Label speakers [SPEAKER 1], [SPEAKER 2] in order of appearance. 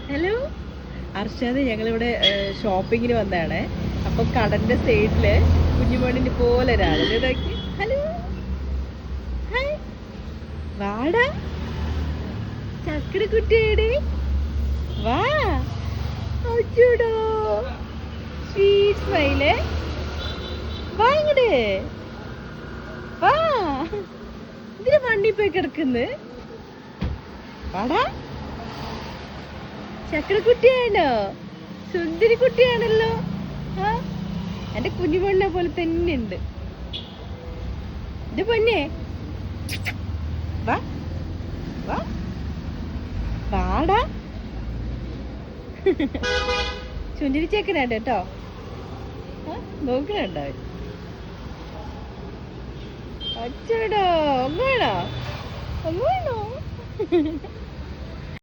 [SPEAKER 1] Hello Arshad, ഞങ്ങളിവിടെ ഷോപ്പിങ്ങിന് വന്നതാണ്. അപ്പൊ കടന്റെ സൈഡില് കുഞ്ഞുമോണിനെ പോലെ ഒരാള് ഇതാക്കി. ഹലോ ഹായ്, വാടാ ചക്കര കുട്ടിയുടെ വാ. അച്ചൂടോ സ്വീറ്റ് സ്മൈല്. വാ ഇങ്ങട് വാ. ഇതിന് വണ്ടി പോയി കിടക്കുന്നു. വാടാ, ചക്രക്കുട്ടിയാണോ? സുന്ദരി കുട്ടിയാണല്ലോ. ആ, എന്റെ കുഞ്ഞുമോണിനെ പോലെ തന്നെ ഉണ്ട്. ഇത് പൊന്നെ, വാ വാ വാടാ. ചുഞ്ചിരി ചേക്കനാട്ടോ കേട്ടോ. നോക്കണുണ്ടോ? അച്ചടോ, ഒന്നാണോ? ഒന്നാണോ?